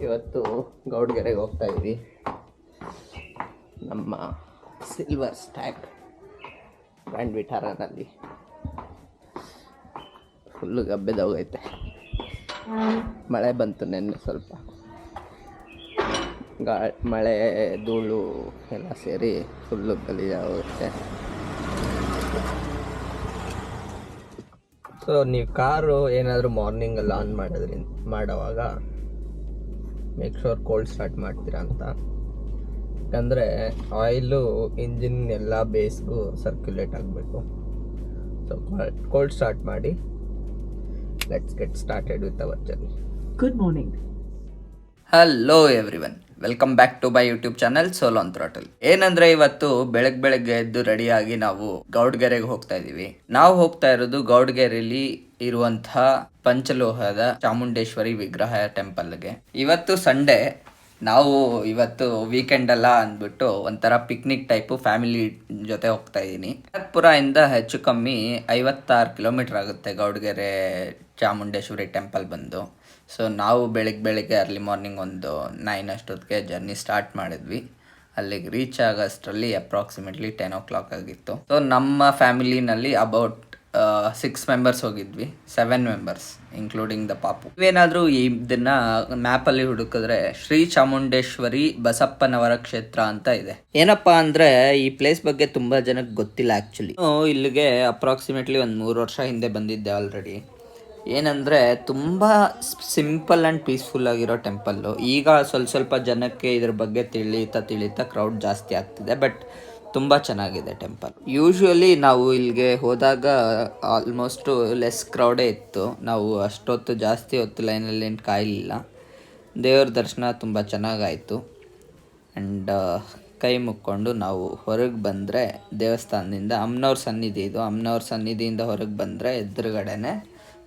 ಇವತ್ತು ಗೌಡ್ಗೆರೆಗೆ ಹೋಗ್ತಾ ಇದ್ವಿ. ನಮ್ಮ ಸಿಲ್ವರ್ ಸ್ಟ್ಯಾಕ್ ಬ್ರ್ಯಾಂಡ್ ವಿಟಾರನಲ್ಲಿ ಫುಲ್ಲು ಗಬ್ಬೆದೋಗೈತೆ. ಮಳೆ ಬಂತು ನೆನ್ನೆ ಸ್ವಲ್ಪ, ಮಳೆ ಧೂಳು ಎಲ್ಲ ಸೇರಿ ಫುಲ್ಲು ಗಲೀಜಾಗುತ್ತೆ. ಸೊ ನೀವು ಕಾರು ಏನಾದರೂ ಮಾರ್ನಿಂಗಲ್ಲಿ ಆನ್ ಮಾಡೋವಾಗ ಮೇಕ್ ಶೋರ್ ಕೋಲ್ಡ್ ಸ್ಟಾರ್ಟ್ ಮಾಡ್ತೀರಾ ಅಂತ. ಯಾಕಂದರೆ ಆಯಿಲು ಇಂಜಿನ್ ಎಲ್ಲ ಬೇಸ್ಗೂ ಸರ್ಕ್ಯುಲೇಟ್ ಆಗಬೇಕು. ಸೊ ಕೋಲ್ಡ್ ಸ್ಟಾರ್ಟ್ ಮಾಡಿ. Let's get started with our journey. Good morning. Hello everyone, welcome back to my YouTube channel solo on throttle. ಏನಂದ್ರೆ ಇವತ್ತು ಬೆಳಗ್ಗೆ ಎದ್ದು ರೆಡಿಯಾಗಿ ನಾವು ಗೌಡ್ಗೆರೆಗೆ ಹೋಗ್ತಾ ಇದೀವಿ. ನಾವು ಹೋಗ್ತಾ ಇರೋದು ಗೌಡ್ಗೆರೆಯಲ್ಲಿ ಇರುವಂತಹ ಪಂಚಲೋಹದ ಚಾಮುಂಡೇಶ್ವರಿ ವಿಗ್ರಹ ಟೆಂಪಲ್ಗೆ. ಇವತ್ತು ಸಂಡೇ, ನಾವು ಇವತ್ತು ವೀಕೆಂಡ್ ಅಲ್ಲ ಅಂದ್ಬಿಟ್ಟು ಒಂಥರ ಪಿಕ್ನಿಕ್ ಟೈಪು ಫ್ಯಾಮಿಲಿ ಜೊತೆ ಹೋಗ್ತಾ ಇದ್ದೀನಿ. ಪುರದಿಂದ ಹೆಚ್ಚು ಕಮ್ಮಿ 56 ಕಿಲೋಮೀಟರ್ ಆಗುತ್ತೆ ಗೌಡ್ಗೆರೆ ಚಾಮುಂಡೇಶ್ವರಿ ಟೆಂಪಲ್ ಬಂದು. ಸೊ ನಾವು ಬೆಳಗ್ಗೆ ಅರ್ಲಿ ಮಾರ್ನಿಂಗ್ ಒಂದು 9 ಅಷ್ಟೊತ್ತಿಗೆ ಜರ್ನಿ ಸ್ಟಾರ್ಟ್ ಮಾಡಿದ್ವಿ. ಅಲ್ಲಿಗೆ ರೀಚ್ ಆಗೋಷ್ಟರಲ್ಲಿ ಅಪ್ರಾಕ್ಸಿಮೇಟ್ಲಿ 10 o'clock ಆಗಿತ್ತು. ಸೊ ನಮ್ಮ ಫ್ಯಾಮಿಲಿನಲ್ಲಿ ಅಬೌಟ್ 6 ಮೆಂಬರ್ಸ್ ಹೋಗಿದ್ವಿ, 7 ಮೆಂಬರ್ಸ್ ಇನ್ಕ್ಲೂಡಿಂಗ್ ದ ಪಾಪು. ನೀವೇನಾದರೂ ಇದನ್ನ ಮ್ಯಾಪಲ್ಲಿ ಹುಡುಕಿದ್ರೆ ಶ್ರೀ ಚಾಮುಂಡೇಶ್ವರಿ ಬಸಪ್ಪನವರ ಕ್ಷೇತ್ರ ಅಂತ ಇದೆ. ಏನಪ್ಪಾ ಅಂದ್ರೆ ಈ ಪ್ಲೇಸ್ ಬಗ್ಗೆ ತುಂಬಾ ಜನಕ್ಕೆ ಗೊತ್ತಿಲ್ಲ ಆ್ಯಕ್ಚುಲಿ. ಇಲ್ಲಿಗೆ ಅಪ್ರಾಕ್ಸಿಮೇಟ್ಲಿ ಒಂದು 3 ವರ್ಷ ಹಿಂದೆ ಬಂದಿದ್ದೆ ಆಲ್ರೆಡಿ. ಏನಂದರೆ ತುಂಬ ಸಿಂಪಲ್ ಆ್ಯಂಡ್ ಪೀಸ್ಫುಲ್ ಆಗಿರೋ ಟೆಂಪಲ್ಲು. ಈಗ ಸ್ವಲ್ಪ ಜನಕ್ಕೆ ಇದ್ರ ಬಗ್ಗೆ ತಿಳಿತಾ ಕ್ರೌಡ್ ಜಾಸ್ತಿ ಆಗ್ತಿದೆ, ಬಟ್ ತುಂಬ ಚೆನ್ನಾಗಿದೆ ಟೆಂಪಲ್. ಯೂಶ್ವಲಿ ನಾವು ಇಲ್ಲಿಗೆ ಹೋದಾಗ ಆಲ್ಮೋಸ್ಟು ಲೆಸ್ ಕ್ರೌಡೇ ಇತ್ತು. ನಾವು ಅಷ್ಟೊತ್ತು ಜಾಸ್ತಿ ಹೊತ್ತು ಲೈನಲ್ಲಿ ಏನು ಕಾಯಲಿಲ್ಲ. ದೇವ್ರ ದರ್ಶನ ತುಂಬ ಚೆನ್ನಾಗಾಯಿತು. ಆ್ಯಂಡ್ ಕೈ ಮುಕ್ಕೊಂಡು ನಾವು ಹೊರಗೆ ಬಂದರೆ ದೇವಸ್ಥಾನದಿಂದ ಅಮ್ಮನವ್ರ ಸನ್ನಿಧಿ ಇದು. ಅಮ್ಮನವ್ರ ಸನ್ನಿಧಿಯಿಂದ ಹೊರಗೆ ಬಂದರೆ ಎದುರುಗಡೆನೆ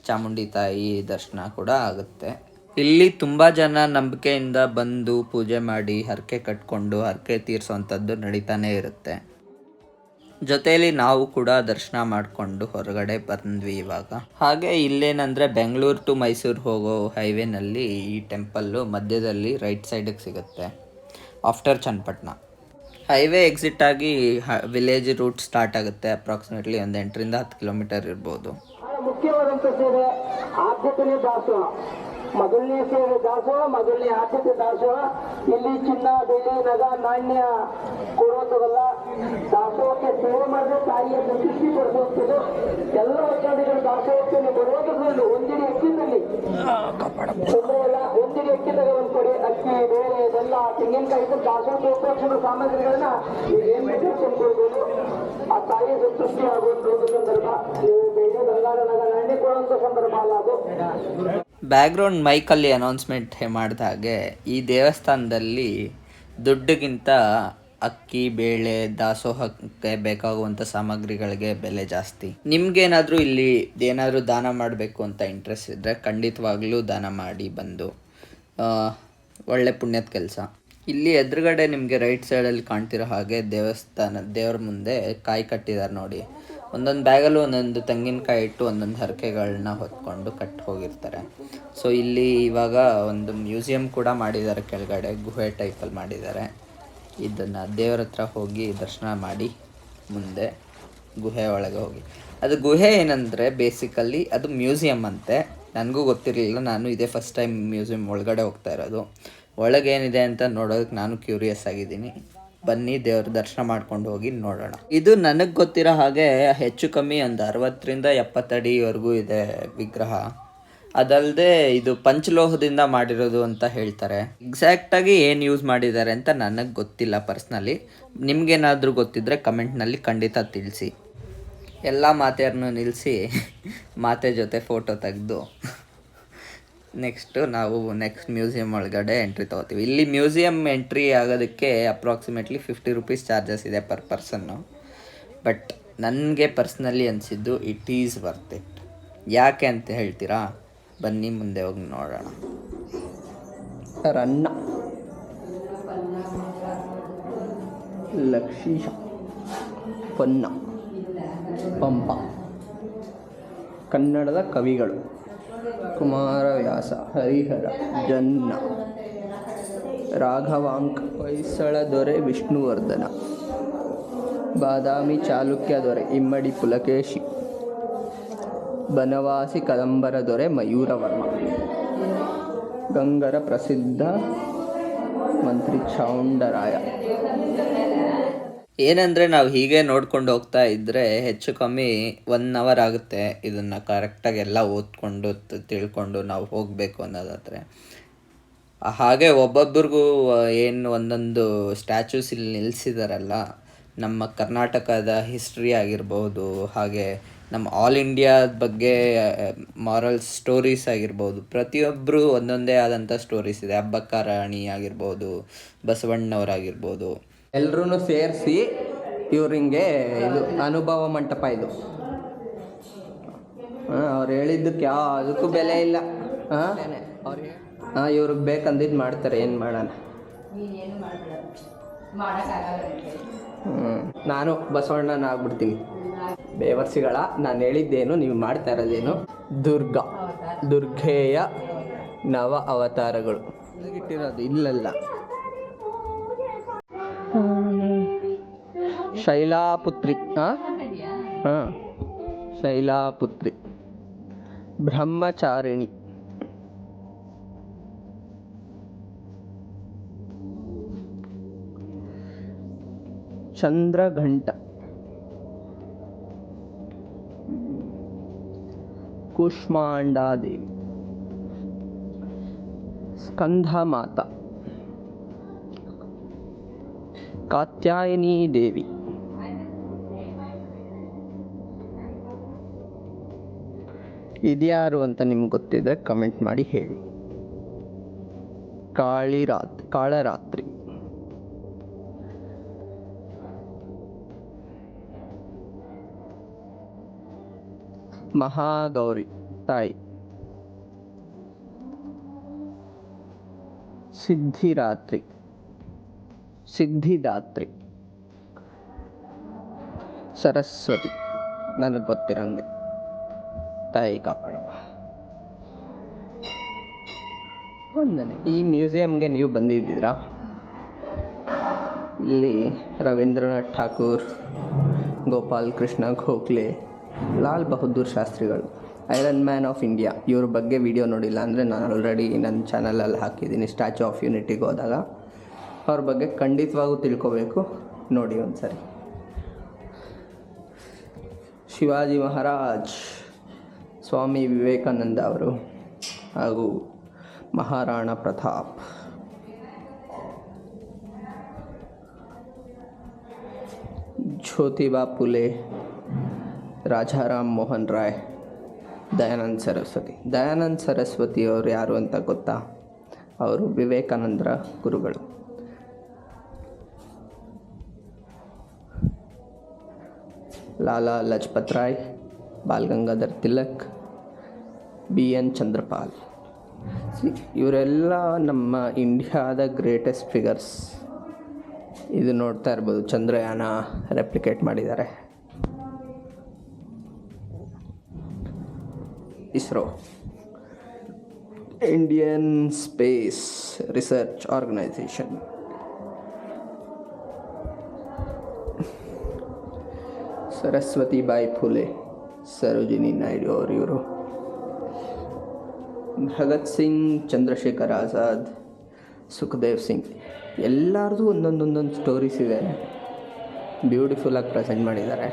ಚಾಮುಂಡಿ ತಾಯಿ ದರ್ಶನ ಕೂಡ ಆಗುತ್ತೆ. ಇಲ್ಲಿ ತುಂಬ ಜನ ನಂಬಿಕೆಯಿಂದ ಬಂದು ಪೂಜೆ ಮಾಡಿ ಹರಕೆ ಕಟ್ಕೊಂಡು ಹರಕೆ ತೀರಿಸೋವಂಥದ್ದು ನಡೀತಾನೆ ಇರುತ್ತೆ. ಜೊತೆಯಲ್ಲಿ ನಾವು ಕೂಡ ದರ್ಶನ ಮಾಡಿಕೊಂಡು ಹೊರಗಡೆ ಬಂದ್ವಿ ಇವಾಗ. ಹಾಗೆ ಇಲ್ಲೇನಂದರೆ ಬೆಂಗಳೂರು ಟು ಮೈಸೂರು ಹೋಗೋ ಹೈವೇನಲ್ಲಿ ಈ ಟೆಂಪಲ್ಲು ಮಧ್ಯದಲ್ಲಿ ರೈಟ್ ಸೈಡಿಗೆ ಸಿಗುತ್ತೆ ಆಫ್ಟರ್ ಚನ್ನಪಟ್ಟಣ. ಹೈವೇ ಎಕ್ಸಿಟ್ ಆಗಿ ವಿಲೇಜ್ ರೂಟ್ ಸ್ಟಾರ್ಟ್ ಆಗುತ್ತೆ. ಅಪ್ರಾಕ್ಸಿಮೇಟ್ಲಿ ಒಂದು 8ರಿಂದ 10 ಕಿಲೋಮೀಟರ್ ಇರ್ಬೋದು. ಮುಖ್ಯವಾದಂಥ ಸೇವೆ ಆದ್ಯತೆಯೇ ದಾಸೋಹ. ಮೊದಲನೇ ಸೇವೆ ದಾಸೋಹ, ಮೊದಲನೇ ಆದ್ಯತೆ ದಾಸೋಹ. ಇಲ್ಲಿ ಚಿನ್ನ, ಬೆಳ್ಳಿ, ನಗ, ನಾಣ್ಯ ಕೊಡುವಂಥದ್ದಲ್ಲ. ದಾಸೋಹಕ್ಕೆ ಸೇವೆ ಮಾಡಿದ್ರೆ ತಾಯಿಯನ್ನು ಸೃಷ್ಟಿ ಪಡಿಸುವಂಥದ್ದು. ಎಲ್ಲ ವಚನಗಳು ದಾಸೋಹಕ್ಕೆ ಬರುವಂಥದ್ದು. ಒಂದಿನ ಅಕ್ಕಿನಲ್ಲಿ ಎಲ್ಲ ಒಂದಿನ ಅಕ್ಕಿ ತಗೊಂಡು ಕೊಡಿ. ಅಕ್ಕಿ, ಬೇಳೆ, ಬೆಲ್ಲ, ತೆಂಗಿನಕಾಯಿ ದಾಸೋಹಕ್ಕೆ ಉಪಯೋಗಿಸುವ ಸಾಮಗ್ರಿಗಳನ್ನ ನೀವು ಏನ್ ಬೇಕಾದ್ರೂ ಕೊಂಡ್ಕೊಳ್ಬೋದು. ಆ ತಾಯಿಯ ಸಂತೃಷ್ಟಿ ಆಗುವಂಥ ಸಂದರ್ಭ. ನೀವು ಬೆಳ್ಳಿ, ಬಂಗಾರ, ನಗ, ನಾಣ್ಯ ಕೊಡುವಂಥ ಸಂದರ್ಭ ಅಲ್ಲ ಅದು. ಬ್ಯಾಕ್ಗ್ರೌಂಡ್ ಮೈಕಲ್ಲಿ ಅನೌನ್ಸ್ಮೆಂಟ್ ಮಾಡಿದ ಹಾಗೆ ಈ ದೇವಸ್ಥಾನದಲ್ಲಿ ದುಡ್ಡಿಗಿಂತ ಅಕ್ಕಿ, ಬೇಳೆ, ದಾಸೋಹಕ್ಕೆ ಬೇಕಾಗುವಂಥ ಸಾಮಗ್ರಿಗಳಿಗೆ ಬೆಲೆ ಜಾಸ್ತಿ. ನಿಮ್ಗೇನಾದರೂ ಇಲ್ಲಿ ಏನಾದರೂ ದಾನ ಮಾಡಬೇಕು ಅಂತ ಇಂಟ್ರೆಸ್ಟ್ ಇದ್ದರೆ ಖಂಡಿತವಾಗ್ಲೂ ದಾನ ಮಾಡಿ ಬಂದು. ಒಳ್ಳೆ ಪುಣ್ಯದ ಕೆಲಸ. ಇಲ್ಲಿ ಎದುರುಗಡೆ ನಿಮಗೆ ರೈಟ್ ಸೈಡಲ್ಲಿ ಕಾಣ್ತಿರೋ ಹಾಗೆ ದೇವ್ರ ಮುಂದೆ ಕಾಯಿ ಕಟ್ಟಿದ್ದಾರೆ ನೋಡಿ. ಒಂದೊಂದು ಬ್ಯಾಗಲ್ಲೂ ಒಂದೊಂದು ತೆಂಗಿನಕಾಯಿ ಇಟ್ಟು ಒಂದೊಂದು ಹರಕೆಗಳನ್ನ ಹೊತ್ಕೊಂಡು ಕಟ್ಟಿ ಹೋಗಿರ್ತಾರೆ. ಸೊ ಇಲ್ಲಿ ಇವಾಗ ಒಂದು ಮ್ಯೂಸಿಯಂ ಕೂಡ ಮಾಡಿದ್ದಾರೆ, ಕೆಳಗಡೆ ಗುಹೆ ಟೈಪಲ್ಲಿ ಮಾಡಿದ್ದಾರೆ. ಇದನ್ನು ದೇವ್ರ ಹತ್ರ ಹೋಗಿ ದರ್ಶನ ಮಾಡಿ ಮುಂದೆ ಗುಹೆ ಒಳಗೆ ಹೋಗಿ. ಅದು ಗುಹೆ ಏನಂದರೆ ಬೇಸಿಕಲಿ ಅದು ಮ್ಯೂಸಿಯಂ ಅಂತೆ. ನನಗೂ ಗೊತ್ತಿರಲಿಲ್ಲ, ನಾನು ಇದೇ ಫಸ್ಟ್ ಟೈಮ್ ಮ್ಯೂಸಿಯಂ ಒಳಗಡೆ ಹೋಗ್ತಾ ಇರೋದು. ಒಳಗೇನಿದೆ ಅಂತ ನೋಡೋದಕ್ಕೆ ನಾನು ಕ್ಯೂರಿಯಸ್ ಆಗಿದ್ದೀನಿ. ಬನ್ನಿ ದೇವ್ರ ದರ್ಶನ ಮಾಡ್ಕೊಂಡು ಹೋಗಿ ನೋಡೋಣ. ಇದು ನನಗೆ ಗೊತ್ತಿರೋ ಹಾಗೆ ಹೆಚ್ಚು ಕಮ್ಮಿ ಒಂದು 60ರಿಂದ 70 ಅಡಿವರೆಗೂ ಇದೆ ವಿಗ್ರಹ. ಅದಲ್ಲದೆ ಇದು ಪಂಚಲೋಹದಿಂದ ಮಾಡಿರೋದು ಅಂತ ಹೇಳ್ತಾರೆ. ಎಕ್ಸಾಕ್ಟಾಗಿ ಏನು ಯೂಸ್ ಮಾಡಿದ್ದಾರೆ ಅಂತ ನನಗೆ ಗೊತ್ತಿಲ್ಲ ಪರ್ಸ್ನಲಿ. ನಿಮಗೇನಾದರೂ ಗೊತ್ತಿದ್ದರೆ ಕಮೆಂಟ್ನಲ್ಲಿ ಖಂಡಿತ ತಿಳಿಸಿ. ಎಲ್ಲ ಮಾತೆಯರನ್ನು ನಿಲ್ಲಿಸಿ ಮಾತೆ ಜೊತೆ ಫೋಟೋ ತೆಗೆದು ನಾವು ನೆಕ್ಸ್ಟ್ ಮ್ಯೂಸಿಯಂ ಒಳಗಡೆ ಎಂಟ್ರಿ ತೊಗೋತೀವಿ. ಇಲ್ಲಿ ಮ್ಯೂಸಿಯಂ ಎಂಟ್ರಿ ಆಗೋದಕ್ಕೆ ಅಪ್ರಾಕ್ಸಿಮೇಟ್ಲಿ 50 ರೂಪೀಸ್ ಚಾರ್ಜಸ್ ಇದೆ ಪರ್ ಪರ್ಸನ್ನು. ಬಟ್ ನನಗೆ ಪರ್ಸ್ನಲಿ ಅನಿಸಿದ್ದು ಇಟ್ ಈಸ್ ವರ್ತ್ ಇಟ್. ಯಾಕೆ ಅಂತ ಹೇಳ್ತೀರಾ? ಬನ್ನಿ ಮುಂದೆ ಹೋಗಿ ನೋಡೋಣ. ರನ್ನ ಲಕ್ಷೀಶ ಪೊನ್ನ ಪಂಪ ಕನ್ನಡದ ಕವಿಗಳು ಕುಮಾರವ್ಯಾಸ, ಹರಿಹರ, ಜನ್ನ, ರಾಘವಾಂಕ್, ಹೊಯ್ಸಳ ದೊರೆ ವಿಷ್ಣುವರ್ಧನ, ಬಾದಾಮಿ ಚಾಲುಕ್ಯ ದೊರೆ ಇಮ್ಮಡಿ ಪುಲಕೇಶಿ, ಬನವಾಸಿ ಕದಂಬರ ದೊರೆ ಮಯೂರವರ್ಮ, ಗಂಗರ ಪ್ರಸಿದ್ಧ ಮಂತ್ರಿ ಚಾವುಂಡರಾಯ. ಏನಂದರೆ ನಾವು ಹೀಗೆ ನೋಡ್ಕೊಂಡು ಹೋಗ್ತಾ ಇದ್ದರೆ ಹೆಚ್ಚು ಕಮ್ಮಿ 1 hour ಆಗುತ್ತೆ ಇದನ್ನು ಕರೆಕ್ಟಾಗಿ ಎಲ್ಲ ಓದ್ಕೊಂಡು ತಿಳ್ಕೊಂಡು ನಾವು ಹೋಗಬೇಕು ಅನ್ನೋದಾದರೆ. ಹಾಗೆ ಒಬ್ಬೊಬ್ರಿಗೂ ಏನು ಒಂದೊಂದು ಸ್ಟ್ಯಾಚ್ಯೂಸ್ ಇಲ್ಲಿ ನಿಲ್ಲಿಸಿದಾರಲ್ಲ, ನಮ್ಮ ಕರ್ನಾಟಕದ ಹಿಸ್ಟ್ರಿ ಆಗಿರ್ಬೋದು, ಹಾಗೆ ನಮ್ಮ ಆಲ್ ಇಂಡಿಯಾದ ಬಗ್ಗೆ ಮಾರಲ್ ಸ್ಟೋರೀಸ್ ಆಗಿರ್ಬೋದು, ಪ್ರತಿಯೊಬ್ಬರು ಒಂದೊಂದೇ ಆದಂಥ ಸ್ಟೋರೀಸ್ ಇದೆ. ಅಬ್ಬಕ್ಕ ರಾಣಿ ಆಗಿರ್ಬೋದು, ಬಸವಣ್ಣವರಾಗಿರ್ಬೋದು, ಎಲ್ಲರೂ ಸೇರಿಸಿ ಇವ್ರಿಗೆ ಇದು ಅನುಭವ ಮಂಟಪ ಇದು. ಅವ್ರು ಹೇಳಿದ್ದಕ್ಕೆ ಯಾವುದಕ್ಕೂ ಬೆಲೆ ಇಲ್ಲ. ಇವ್ರಿಗೆ ಬೇಕಂದಿದ್ದು ಮಾಡ್ತಾರೆ, ಏನು ಮಾಡೋಣ. ನಾನು ಬಸವಣ್ಣನ ಆಗ್ಬಿಡ್ತೀನಿ. ಬೇವರ್ಸಿಗಳ ನಾನು ಹೇಳಿದ್ದೇನು, ನೀವು ಮಾಡ್ತಾ ಇರೋದೇನು. ದುರ್ಗೆಯ ನವ ಅವತಾರಗಳು ಇಟ್ಟಿರೋದು ಇಲ್ಲಲ್ಲ. ಶೈಲಾಪುತ್ರಿ, ಶೈಲಾಪುತ್ರಿ, ಬ್ರಹ್ಮಚಾರಿಣಿ, ಚಂದ್ರಘಂಟ, ಕೂಷ್ಮಾಂಡಾದೇವಿ, ಸ್ಕಂಧಮಾತಾ, ಕಾತ್ಯಾಯನಿ ದೇವಿ, ಇದ್ಯಾರು ಅಂತ ನಿಮ್ಗೆ ಗೊತ್ತಿದೆ ಕಮೆಂಟ್ ಮಾಡಿ ಹೇಳಿ. ಕಾಳರಾತ್ರಿ, ಮಹಾಗೌರಿ ತಾಯಿ, ಸಿದ್ಧಿದಾತ್ರಿ, ಸರಸ್ವತಿ, ನನಗೆ ಗೊತ್ತಿರಂಗೆ ತಾಯಿ ಕಾಪಾಡುವ. ವಂದನೆ. ಈ ಮ್ಯೂಸಿಯಂಗೆ ನೀವು ಬಂದಿದ್ದೀರಾ? ಇಲ್ಲಿ ರವೀಂದ್ರನಾಥ್ ಠಾಕೂರ್, ಗೋಪಾಲ್ ಕೃಷ್ಣ ಗೋಖಲೆ, ಲಾಲ್ ಬಹದ್ದೂರ್ ಶಾಸ್ತ್ರಿಗಳು, ಐರನ್ ಮ್ಯಾನ್ ಆಫ್ ಇಂಡಿಯಾ, ಇವ್ರ ಬಗ್ಗೆ ವಿಡಿಯೋ ನೋಡಿಲ್ಲ ಅಂದರೆ ನಾನು ಆಲ್ರೆಡಿ ನನ್ನ ಚಾನಲಲ್ಲಿ ಹಾಕಿದ್ದೀನಿ. ಸ್ಟ್ಯಾಚ್ಯೂ ಆಫ್ ಯೂನಿಟಿಗೆ ಹೋದಾಗ ಅವ್ರ ಬಗ್ಗೆ ಖಂಡಿತವಾಗೂ ತಿಳ್ಕೊಬೇಕು, ನೋಡಿ ಒಂದ್ಸರಿ. ಶಿವಾಜಿ ಮಹಾರಾಜ್, ಸ್ವಾಮಿ ವಿವೇಕಾನಂದ ಅವರು ಹಾಗೂ ಮಹಾರಾಣಾ ಪ್ರತಾಪ್, ಜ್ಯೋತಿಬಾ ಫುಲೆ, ರಾಜಾರಾಮ್ ಮೋಹನ್ ರಾಯ್, ದಯಾನಂದ ಸರಸ್ವತಿ ಅವರು ಯಾರು ಅಂತ ಗೊತ್ತಾ? ಅವರು ವಿವೇಕಾನಂದರ ಗುರುಗಳು. Lala Lajpat Roy, ball Gangadhar Tilak, BN Chandrapal. ಇವರೆಲ್ಲ ನಮ್ಮ ಇಂಡಿಯಾದ ಗ್ರೇಟೆಸ್ಟ್ ಫಿಗರ್ಸ್. ಇದು ನೋಡ್ತಾ ಇರ್ಬೋದು, ಚಂದ್ರಯಾನ ರೆಪ್ಲಿಕೇಟ್ ಮಾಡಿದ್ದಾರೆ. ISRO, Indian space research organisation. Saraswati Bai Phule, Sarojini Naidu ಅವರು ಇವರು. ಭಗತ್ ಸಿಂಗ್, ಚಂದ್ರಶೇಖರ್ ಆಜಾದ್, ಸುಖದೇವ್ ಸಿಂಗ್, ಎಲ್ಲರದು ಒಂದೊಂದೊಂದೊಂದು ಸ್ಟೋರೀಸ್ ಇದೆ. ಬ್ಯೂಟಿಫುಲ್ಲಾಗಿ ಪ್ರೆಸೆಂಟ್ ಮಾಡಿದ್ದಾರೆ.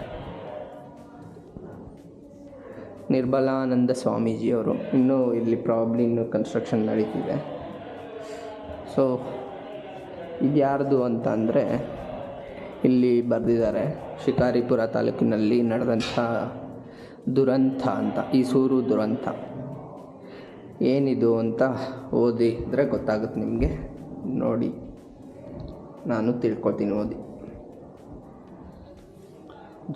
ನಿರ್ಮಲಾನಂದ ಸ್ವಾಮೀಜಿಯವರು, ಇನ್ನೂ ಇಲ್ಲಿ ಪ್ರಾಬ್ಲಿ ಇನ್ನೂ ಕನ್ಸ್ಟ್ರಕ್ಷನ್ ನಡೀತಿದೆ. ಸೊ ಇದ್ಯಾರ್ದು ಅಂತ ಅಂದರೆ ಇಲ್ಲಿ ಬರೆದಿದ್ದಾರೆ, ಶಿಕಾರಿಪುರ ತಾಲೂಕಿನಲ್ಲಿ ನಡೆದಂಥ ದುರಂತ ಅಂತ, ಈ ಸೂರು ದುರಂತ ಏನಿದು ಅಂತ ಓದಿದರೆ ಗೊತ್ತಾಗುತ್ತೆ ನಿಮಗೆ. ನೋಡಿ, ನಾನು ತಿಳ್ಕೊತೀನಿ ಓದಿ.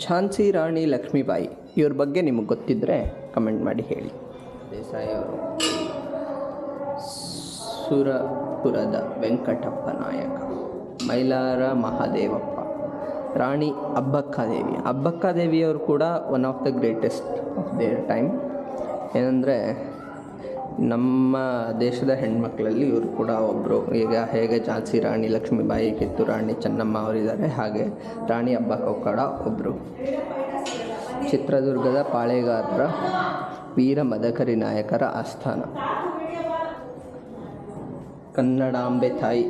ಝಾನ್ಸಿ ರಾಣಿ ಲಕ್ಷ್ಮೀಬಾಯಿ, ಇವ್ರ ಬಗ್ಗೆ ನಿಮಗೆ ಗೊತ್ತಿದ್ದರೆ ಕಮೆಂಟ್ ಮಾಡಿ ಹೇಳಿ. ದೇಸಾಯಿ ಅವರು, ಸುರಪುರದ ವೆಂಕಟಪ್ಪ ನಾಯಕ, ಮೈಲಾರ ಮಹಾದೇವಪ್ಪ, ರಾಣಿ ಅಬ್ಬಕ್ಕಾದೇವಿಯವರು ಕೂಡ one of the greatest of their time. ಏನಂದರೆ ನಮ್ಮ ದೇಶದ ಹೆಣ್ಮಕ್ಳಲ್ಲಿ ಇವರು ಕೂಡ ಒಬ್ಬರು. ಈಗ ಹೇಗೆ ಝಾನ್ಸಿ ರಾಣಿ ಲಕ್ಷ್ಮೀಬಾಯಿ, ಕಿತ್ತೂರು ರಾಣಿ ಚೆನ್ನಮ್ಮ ಅವರಿದ್ದಾರೆ, ಹಾಗೆ ರಾಣಿ ಅಬ್ಬಕ್ಕ ಕೂಡ ಒಬ್ಬರು. ಚಿತ್ರದುರ್ಗದ ಪಾಳೆಗಾರರ ವೀರ ಮದಕರಿ ನಾಯಕರ ಆಸ್ಥಾನ. ಕನ್ನಡಾಂಬೆ ತಾಯಿ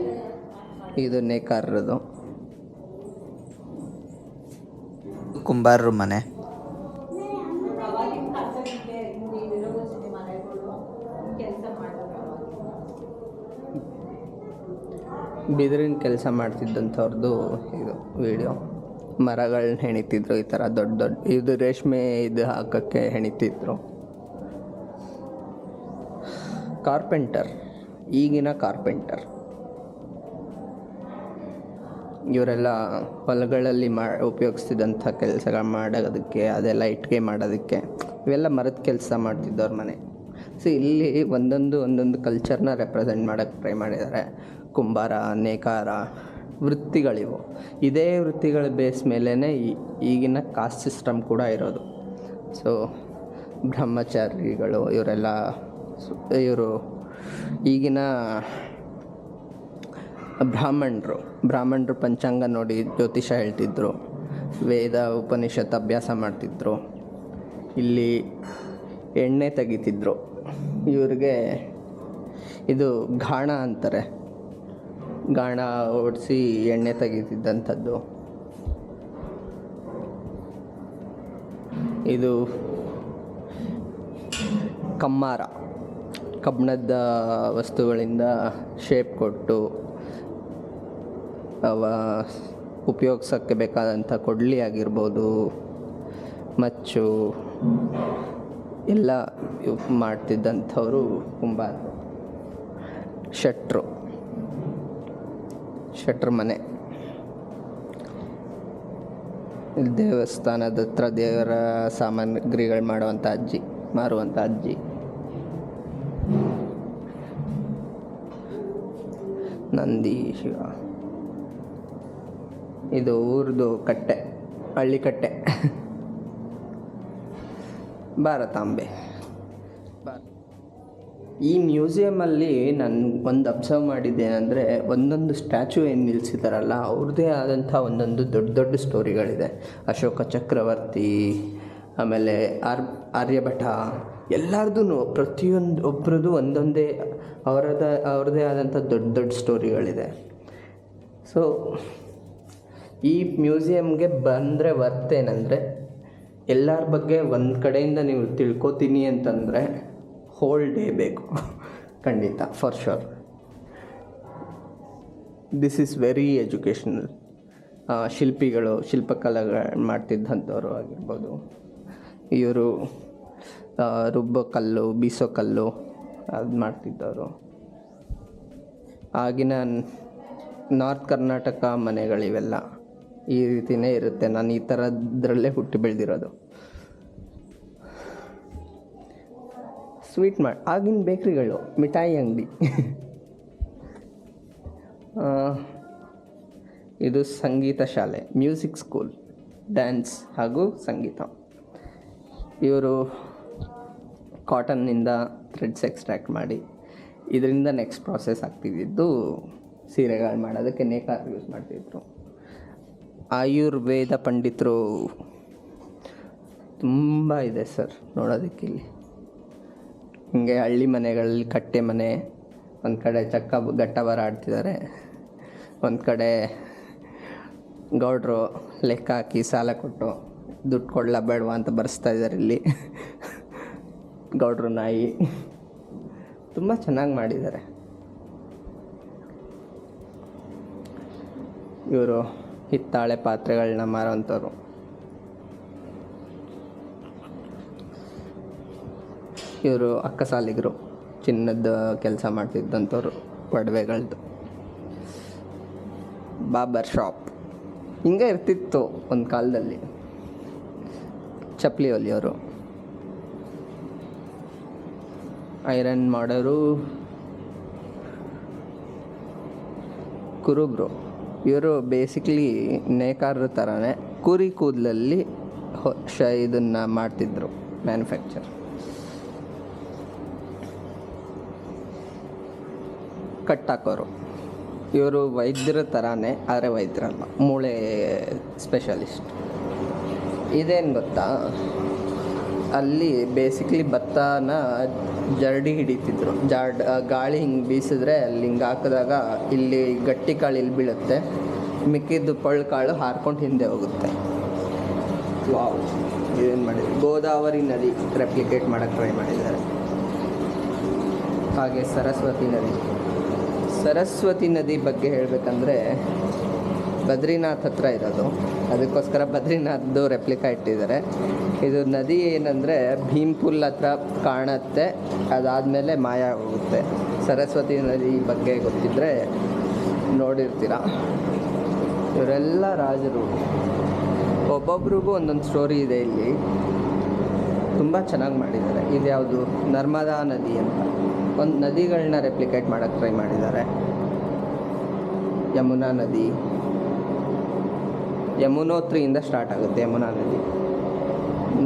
ಇದು ನೇಕಾರರದು. ಕುಂಬಾರರು ಮನೆ. ಬಿದಿರಿನ ಕೆಲಸ ಮಾಡ್ತಿದ್ದಂಥವ್ರದ್ದು ಇದು ವಿಡಿಯೋ. ಮರಗಳನ್ನ ಹೆಣಿತಿದ್ರು, ಈ ಥರ ದೊಡ್ಡ ದೊಡ್ಡ ಇದು ರೇಷ್ಮೆ ಇದು ಹಾಕೋಕ್ಕೆ ಹೆಣಿತಿದ್ರು. ಕಾರ್ಪೆಂಟರ್, ಈಗಿನ ಕಾರ್ಪೆಂಟರ್ ಇವರೆಲ್ಲ ಹೊಲಗಳಲ್ಲಿ ಉಪಯೋಗಿಸ್ತಿದ್ದಂಥ ಕೆಲಸಗಳು ಮಾಡೋದಕ್ಕೆ, ಅದೆಲ್ಲ ಇಟ್ಟಿಗೆ ಮಾಡೋದಕ್ಕೆ, ಇವೆಲ್ಲ ಮರದ ಕೆಲಸ ಮಾಡ್ತಿದ್ದವ್ರ ಮನೆ. ಸೊ ಇಲ್ಲಿ ಒಂದೊಂದು ಕಲ್ಚರ್ನ ರೆಪ್ರೆಸೆಂಟ್ ಮಾಡೋಕ್ಕೆ ಟ್ರೈ ಮಾಡಿದ್ದಾರೆ. ಕುಂಬಾರ, ನೇಕಾರ ವೃತ್ತಿಗಳಿವು. ಇದೇ ವೃತ್ತಿಗಳ ಬೇಸ್ ಮೇಲೇ ಈಗಿನ ಕಾಸ್ಟ್ ಸಿಸ್ಟಮ್ ಕೂಡ ಇರೋದು. ಸೊ ಬ್ರಹ್ಮಚಾರಿಗಳು ಇವರು ಈಗಿನ ಬ್ರಾಹ್ಮಣರು ಪಂಚಾಂಗ ನೋಡಿ ಜ್ಯೋತಿಷ ಹೇಳ್ತಿದ್ರು, ವೇದ ಉಪನಿಷತ್ ಅಭ್ಯಾಸ ಮಾಡ್ತಿದ್ರು, ಇಲ್ಲಿ ಎಣ್ಣೆ ತೆಗಿತಿದ್ರು. ಇವ್ರಿಗೆ ಇದು ಗಾಣ ಅಂತಾರೆ, ಗಾಣ ಓಡಿಸಿ ಎಣ್ಣೆ ತೆಗಿತಿದ್ದಂಥದ್ದು. ಇದು ಕಮ್ಮಾರ, ಕಬ್ಬಿಣದ ವಸ್ತುಗಳಿಂದ ಶೇಪ್ ಕೊಟ್ಟು ಉಪಯೋಗಿಸೋಕ್ಕೆ ಬೇಕಾದಂಥ ಕೊಡ್ಲಿ ಆಗಿರ್ಬೋದು, ಮಚ್ಚು ಎಲ್ಲ ಮಾಡ್ತಿದ್ದಂಥವರು ಕುಂಬಾರರು. ಶೆಟ್ರ್ ಮನೆ. ದೇವಸ್ಥಾನದ ಹತ್ರ ದೇವರ ಸಾಮಗ್ರಿಗಳು ಮಾರುವಂಥ ಅಜ್ಜಿ. ನಂದಿ ಶಿವ. ಇದು ಊರ್ದು ಕಟ್ಟೆ, ಹಳ್ಳಿ ಕಟ್ಟೆ. ಭಾರತಾಂಬೆ. ಈ ಮ್ಯೂಸಿಯಮಲ್ಲಿ ನಾನು ಒಂದು ಅಬ್ಸರ್ವ್ ಮಾಡಿದ್ದೇನೆಂದರೆ, ಒಂದೊಂದು ಸ್ಟ್ಯಾಚು ಏನು ನಿಲ್ಲಿಸಿದಾರಲ್ಲ, ಅವ್ರದ್ದೇ ಆದಂಥ ಒಂದೊಂದು ದೊಡ್ಡ ದೊಡ್ಡ ಸ್ಟೋರಿಗಳಿದೆ. ಅಶೋಕ ಚಕ್ರವರ್ತಿ, ಆಮೇಲೆ ಆರ್ಯಭಟ, ಎಲ್ಲರದ್ದು ಒಬ್ಬರದ್ದು ಒಂದೊಂದೇ ಅವ್ರದ್ದೇ ಆದಂಥ ದೊಡ್ಡ ದೊಡ್ಡ ಸ್ಟೋರಿಗಳಿದೆ. ಸೊ ಈ ಮ್ಯೂಸಿಯಮ್ಗೆ ಬಂದರೆ ವರ್ತೇನೆಂದರೆ, ಎಲ್ಲರ ಬಗ್ಗೆ ಒಂದು ಕಡೆಯಿಂದ ನೀವು ತಿಳ್ಕೊತೀನಿ ಅಂತಂದರೆ ಹೋಲ್ ಡೇ ಬೇಕು ಖಂಡಿತ, for sure. This is very educational. ಶಿಲ್ಪಕಲೆಗಳು ಮಾಡ್ತಿದ್ದಂಥವ್ರು ಆಗಿರ್ಬೋದು. ಇವರು ರುಬ್ಬೋ ಕಲ್ಲು, ಬೀಸೋ ಕಲ್ಲು ಅದು ಮಾಡ್ತಿದ್ದವರು. ಆಗಿನ ನಾರ್ತ್ ಕರ್ನಾಟಕ ಮನೆಗಳಿವೆಲ್ಲ ಈ ರೀತಿಯೇ ಇರುತ್ತೆ. ನಾನು ಈ ಥರದ್ರಲ್ಲೇ ಹುಟ್ಟಿ ಬೆಳೆದಿರೋದು. ಆಗಿನ ಬೇಕ್ರಿಗಳು, ಮಿಠಾಯಿ ಅಂಗಡಿ. ಇದು ಸಂಗೀತ ಶಾಲೆ, ಮ್ಯೂಸಿಕ್ ಸ್ಕೂಲ್, ಡ್ಯಾನ್ಸ್ ಹಾಗೂ ಸಂಗೀತ. ಇವರು ಕಾಟನ್ನಿಂದ ಥ್ರೆಡ್ಸ್ ಎಕ್ಸ್ಟ್ರಾಕ್ಟ್ ಮಾಡಿ ಇದರಿಂದ ನೆಕ್ಸ್ಟ್ ಪ್ರಾಸೆಸ್ ಆಗ್ತಿದ್ದು ಸೀರೆಗಳು ಮಾಡೋದಕ್ಕೆ ನೇಕಾರ ಯೂಸ್ ಮಾಡ್ತಿದ್ರು. ಆಯುರ್ವೇದ ಪಂಡಿತರು ತುಂಬ ಇದೆ ಸರ್ ನೋಡೋದಕ್ಕೆ. ಇಲ್ಲಿ ಹಿಂಗೆ ಹಳ್ಳಿ ಮನೆಗಳಲ್ಲಿ ಕಟ್ಟೆ ಮನೆ, ಒಂದು ಕಡೆ ಗಟ್ಟಬರ ಆಡ್ತಿದ್ದಾರೆ, ಒಂದು ಕಡೆ ಗೌಡ್ರು ಲೆಕ್ಕ ಹಾಕಿ ಸಾಲ ಕೊಟ್ಟು ದುಡ್ಡು ಕೊಡಲ ಬೇಡವಾ ಅಂತ ಬರೆಸ್ತಾ ಇದ್ದಾರೆ. ಇಲ್ಲಿ ಗೌಡ್ರು ನಾಯಿ ತುಂಬ ಚೆನ್ನಾಗಿ ಮಾಡಿದ್ದಾರೆ. ಇವರು ಹಿತ್ತಾಳೆ ಪಾತ್ರೆಗಳನ್ನ ಮಾರೋಂಥವ್ರು. ಇವರು ಅಕ್ಕಸಾಲಿಗರು, ಚಿನ್ನದ ಕೆಲಸ ಮಾಡ್ತಿದ್ದಂಥವ್ರು, ಒಡವೆಗಳದ್ದು. ಬಾಬರ್ ಶಾಪ್ ಹಿಂಗೆ ಇರ್ತಿತ್ತು ಒಂದು ಕಾಲದಲ್ಲಿ. ಚಪ್ಪಲಿ ಹೊಲಿಯೋರು, ಐರನ್ ಮಾಡೋರು, ಕುರುಬ್ರು. ಇವರು ಬೇಸಿಕ್ಲಿ ನೇಕಾರರ ಥರನೇ ಕುರಿ ಕೂದಲಲ್ಲಿ ಇದನ್ನು ಮಾಡ್ತಿದ್ರು, ಮ್ಯಾನುಫ್ಯಾಕ್ಚರ್. ಕಟ್ಟಾಕೋರು. ಇವರು ವೈದ್ಯರ ಥರನೇ, ಆದರೆ ವೈದ್ಯರಲ್ಲ, ಮೂಳೆ ಸ್ಪೆಷಲಿಸ್ಟ್. ಇದೇನು ಗೊತ್ತಾ, ಅಲ್ಲಿ ಬೇಸಿಕ್ಲಿ ಭತ್ತನ ಜರಡಿ ಹಿಡಿತಿದ್ರು. ಗಾಳಿ ಹಿಂಗೆ ಬೀಸಿದ್ರೆ ಅಲ್ಲಿ ಹಿಂಗೆ ಹಾಕಿದಾಗ ಇಲ್ಲಿ ಗಟ್ಟಿ ಕಾಳು ಇಲ್ಲಿ ಬೀಳುತ್ತೆ, ಮಿಕ್ಕಿದ್ದು ಪಳ್ಳು ಕಾಳು ಹಾರ್ಕೊಂಡು ಹಿಂದೆ ಹೋಗುತ್ತೆ. ವಾವ್, ಇದೇನು ಮಾಡಿದ್ರು, ಗೋದಾವರಿ ನದಿ ರೆಪ್ಲಿಕೇಟ್ ಮಾಡೋಕ್ಕೆ ಟ್ರೈ ಮಾಡಿದ್ದಾರೆ. ಹಾಗೆ ಸರಸ್ವತಿ ನದಿ ಬಗ್ಗೆ ಹೇಳಬೇಕಂದ್ರೆ ಬದ್ರಿನಾಥ್ ಹತ್ರ ಇರೋದು, ಅದಕ್ಕೋಸ್ಕರ ಬದ್ರಿನಾಥ್ದು ರೆಪ್ಲಿಕಾ ಇಟ್ಟಿದ್ದಾರೆ. ಇದು ನದಿ ಏನಂದರೆ ಭೀಮ್ಪುಲ್ ಹತ್ರ ಕಾಣುತ್ತೆ, ಅದಾದಮೇಲೆ ಮಾಯ ಹೋಗುತ್ತೆ. ಸರಸ್ವತಿ ನದಿ ಬಗ್ಗೆ ಗೊತ್ತಿದ್ದರೆ ನೋಡಿರ್ತೀರ. ಇವರೆಲ್ಲ ರಾಜರು, ಒಬ್ಬೊಬ್ರಿಗೂ ಒಂದೊಂದು ಸ್ಟೋರಿ ಇದೆ. ಇಲ್ಲಿ ತುಂಬ ಚೆನ್ನಾಗಿ ಮಾಡಿದ್ದಾರೆ. ಇದ್ಯಾವುದು, ನರ್ಮದಾ ನದಿ ಅಂತ ಒಂದು ನದಿಗಳನ್ನ ರೆಪ್ಲಿಕೇಟ್ ಮಾಡೋಕ್ಕೆ ಟ್ರೈ ಮಾಡಿದ್ದಾರೆ. ಯಮುನಾ ನದಿ, ಯಮುನೋತ್ರಿಯಿಂದ ಸ್ಟಾರ್ಟ್ ಆಗುತ್ತೆ ಯಮುನಾ ನದಿ.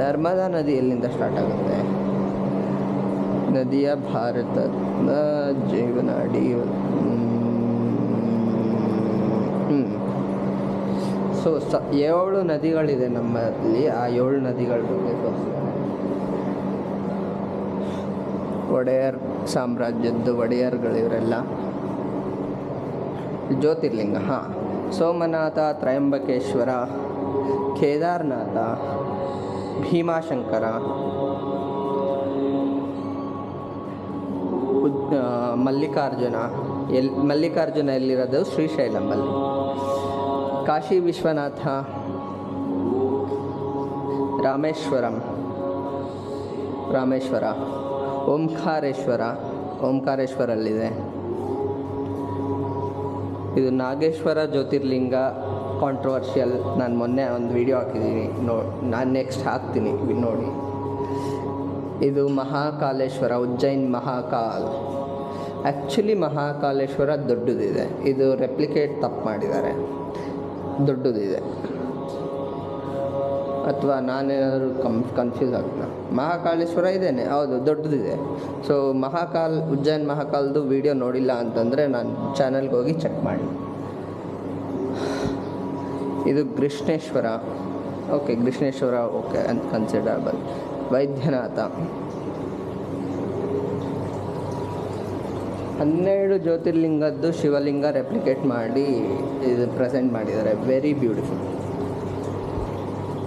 ನರ್ಮದಾ ನದಿ ಎಲ್ಲಿಂದ ಸ್ಟಾರ್ಟ್ ಆಗುತ್ತೆ? ನದಿಯ ಭಾರತದ ಜೀವನಾಡಿ. ಸೊ 7 ನದಿಗಳಿದೆ ನಮ್ಮಲ್ಲಿ. ಆ 7 ನದಿಗಳ ಬಗ್ಗೆ ತೋರಿಸ್ತಾರೆ. ಒಡೆಯರ್ ಸಾಮ್ರಾಜ್ಯದ್ದು ಒಡೆಯರ್ಗಳು ಇವರೆಲ್ಲ. ಜ್ಯೋತಿರ್ಲಿಂಗ, ಸೋಮನಾಥ, ತ್ರಯಂಬಕೇಶ್ವರ, ಕೇದಾರನಾಥ, ಭೀಮಾಶಂಕರ, ಮಲ್ಲಿಕಾರ್ಜುನ. ಮಲ್ಲಿಕಾರ್ಜುನ ಎಲ್ಲಿರೋದು? ಶ್ರೀಶೈಲಂಬಲ್ಲಿ. ಕಾಶಿ ವಿಶ್ವನಾಥ, ರಾಮೇಶ್ವರ, ಓಂಕಾರೇಶ್ವರಲ್ಲಿದೆ. ಇದು ನಾಗೇಶ್ವರ ಜ್ಯೋತಿರ್ಲಿಂಗ, ಕಾಂಟ್ರವರ್ಷಿಯಲ್. ನಾನು ಮೊನ್ನೆ ಒಂದು ವಿಡಿಯೋ ಹಾಕಿದ್ದೀನಿ, ನಾನು ನೆಕ್ಸ್ಟ್ ಹಾಕ್ತೀನಿ, ನೋಡಿ. ಇದು ಮಹಾಕಾಲೇಶ್ವರ, ಉಜ್ಜೈನ್ ಮಹಾಕಾಲ್. ಆ್ಯಕ್ಚುಲಿ ಮಹಾಕಾಲೇಶ್ವರ ದೊಡ್ಡದಿದೆ, ಇದು ರೆಪ್ಲಿಕೇಟ್ ತಪ್ಪು ಮಾಡಿದ್ದಾರೆ. ದೊಡ್ಡದಿದೆ, ಅಥವಾ ನಾನೇನಾದರೂ ಕನ್ಫ್ಯೂಸ್ ಆಗ್ತೀನಿ. ಮಹಾಕಾಳೇಶ್ವರ ಇದೇನೆ, ಹೌದು, ದೊಡ್ಡದಿದೆ. ಸೊ ಉಜ್ಜೈನ್ ಮಹಾಕಾಲ್ದು ವಿಡಿಯೋ ನೋಡಿಲ್ಲ ಅಂತಂದರೆ ನಾನು ಚಾನಲ್ಗೆ ಹೋಗಿ ಚೆಕ್ ಮಾಡಿ. ಇದು ಕೃಷ್ಣೇಶ್ವರ, ಓಕೆ ಅಂತ ಕನ್ಸಿಡರಬಲ್. ವೈದ್ಯನಾಥ. 12 ಜ್ಯೋತಿರ್ಲಿಂಗದ್ದು ಶಿವಲಿಂಗ ರೆಪ್ಲಿಕೇಟ್ ಮಾಡಿ ಇದು ಪ್ರೆಸೆಂಟ್ ಮಾಡಿದ್ದಾರೆ. Very beautiful.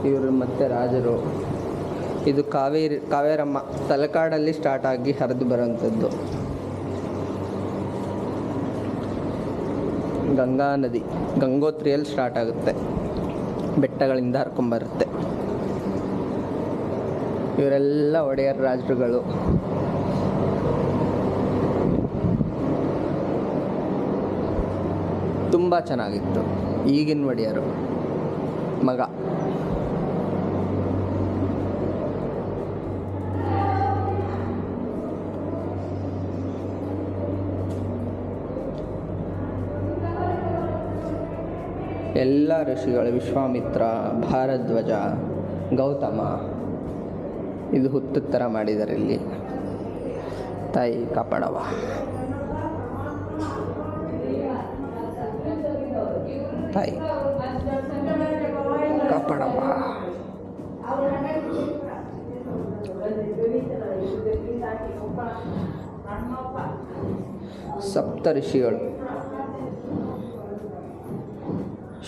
ಇವರು ಮತ್ತು ರಾಜರು. ಇದು ಕಾವೇರಮ್ಮ, ತಲಕಾಡಲ್ಲಿ ಸ್ಟಾರ್ಟ್ ಆಗಿ ಹರಿದು ಬರೋಂಥದ್ದು. ಗಂಗಾ ನದಿ ಗಂಗೋತ್ರಿಯಲ್ಲಿ ಸ್ಟಾರ್ಟ್ ಆಗುತ್ತೆ, ಬೆಟ್ಟಗಳಿಂದ ಹರ್ಕೊಂಬರುತ್ತೆ. ಇವರೆಲ್ಲ ಒಡೆಯರ್ ರಾಜರುಗಳು. ತುಂಬ ಚೆನ್ನಾಗಿತ್ತು. ಈಗಿನ ಒಡೆಯರು ಮಗ. ಎಲ್ಲ ಋಷಿಗಳು, ವಿಶ್ವಾಮಿತ್ರ, ಭಾರದ್ವಾಜ, ಗೌತಮ. ಇದು ಹುತ್ತದ ಥರ ಮಾಡಿದ್ದಾರೆ ಇಲ್ಲಿ. ತಾಯಿ ಕಾಪಾಡವ. ತಾಯಿ ಕಾಪಾಡವ. ಸಪ್ತ ಋಷಿಗಳು,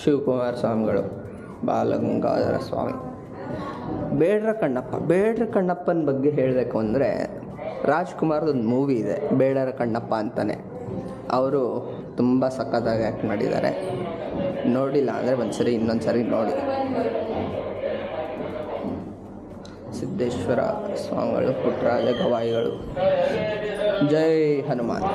ಶಿವಕುಮಾರ ಸ್ವಾಮಿಗಳು, ಬಾಲಗಂಗಾಧರ ಸ್ವಾಮಿ, ಬೇಡರ ಕಣ್ಣಪ್ಪನ ಬಗ್ಗೆ ಹೇಳಬೇಕು ಅಂದರೆ ರಾಜ್ಕುಮಾರ್ದೊಂದು ಮೂವಿ ಇದೆ, ಬೇಡರ ಕಣ್ಣಪ್ಪ ಅಂತಲೇ. ಅವರು ತುಂಬ ಸಖತ್ತಾಗಿ ಆ್ಯಕ್ಟ್ ಮಾಡಿದ್ದಾರೆ. ನೋಡಿಲ್ಲ ಅಂದರೆ ಇನ್ನೊಂದು ಸರಿ ನೋಡಿ. ಸಿದ್ದೇಶ್ವರ ಸ್ವಾಮಿಗಳು, ಪುಟ್ಟರಾಜ ಗವಾಯಿಗಳು. ಜೈ ಹನುಮಾನ್.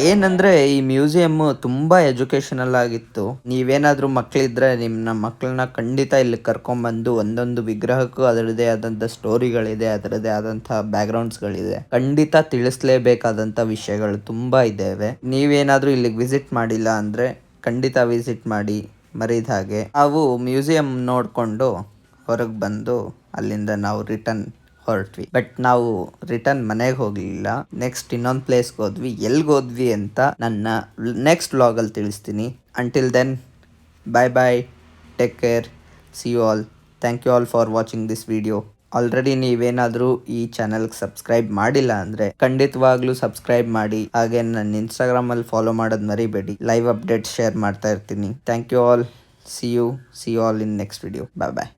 ಏನಂದರೆ ಈ ಮ್ಯೂಸಿಯಮ್ಮು ತುಂಬ ಎಜುಕೇಷನಲ್ ಆಗಿತ್ತು. ನೀವೇನಾದರೂ ಮಕ್ಕಳಿದ್ರೆ ನಿಮ್ಮ ಮಕ್ಕಳನ್ನ ಖಂಡಿತ ಇಲ್ಲಿ ಕರ್ಕೊಂಬಂದು ಒಂದೊಂದು ವಿಗ್ರಹಕ್ಕೂ ಅದರದೇ ಆದಂಥ ಸ್ಟೋರಿಗಳಿದೆ, ಅದರದೇ ಆದಂಥ ಬ್ಯಾಕ್ಗ್ರೌಂಡ್ಸ್ಗಳಿದೆ. ಖಂಡಿತ ತಿಳಿಸ್ಲೇಬೇಕಾದಂಥ ವಿಷಯಗಳು ತುಂಬ ಇದ್ದಾವೆ. ನೀವೇನಾದರೂ ಇಲ್ಲಿಗೆ ವಿಸಿಟ್ ಮಾಡಿಲ್ಲ ಅಂದರೆ ಖಂಡಿತ ವಿಸಿಟ್ ಮಾಡಿ, ಮರೀದ ಹಾಗೆ. ನಾವು ಮ್ಯೂಸಿಯಂ ನೋಡಿಕೊಂಡು ಹೊರಗೆ ಬಂದು ಅಲ್ಲಿಂದ ನಾವು ರಿಟರ್ನ್ ಹೊರಟ್ವಿ. ಬಟ್ ನಾವು ರಿಟರ್ನ್ ಮನೆಗೆ ಹೋಗ್ಲಿಲ್ಲ. ನೆಕ್ಸ್ಟ್ ಇನ್ನೊಂದು ಪ್ಲೇಸ್ಗೆ ಹೋದ್ವಿ. ಎಲ್ಲಿಗೆ ಹೋದ್ವಿ ಅಂತ ನನ್ನ ನೆಕ್ಸ್ಟ್ ವ್ಲಾಗಲ್ಲಿ ತಿಳಿಸ್ತೀನಿ. Until then, bye bye, take care, see you all. Thank you all for watching this video. Already ನೀವೇನಾದರೂ ಈ ಚಾನಲ್ಗೆ ಸಬ್ಸ್ಕ್ರೈಬ್ ಮಾಡಿಲ್ಲ ಅಂದರೆ ಖಂಡಿತವಾಗ್ಲೂ ಸಬ್ಸ್ಕ್ರೈಬ್ ಮಾಡಿ. ಹಾಗೆ ನನ್ನ ಇನ್ಸ್ಟಾಗ್ರಾಮಲ್ಲಿ ಫಾಲೋ ಮಾಡೋದು ಮರಿಬೇಡಿ. ಲೈವ್ ಅಪ್ಡೇಟ್ಸ್ ಶೇರ್ ಮಾಡ್ತಾ ಇರ್ತೀನಿ. Thank you all. See you all in next video. Bye bye.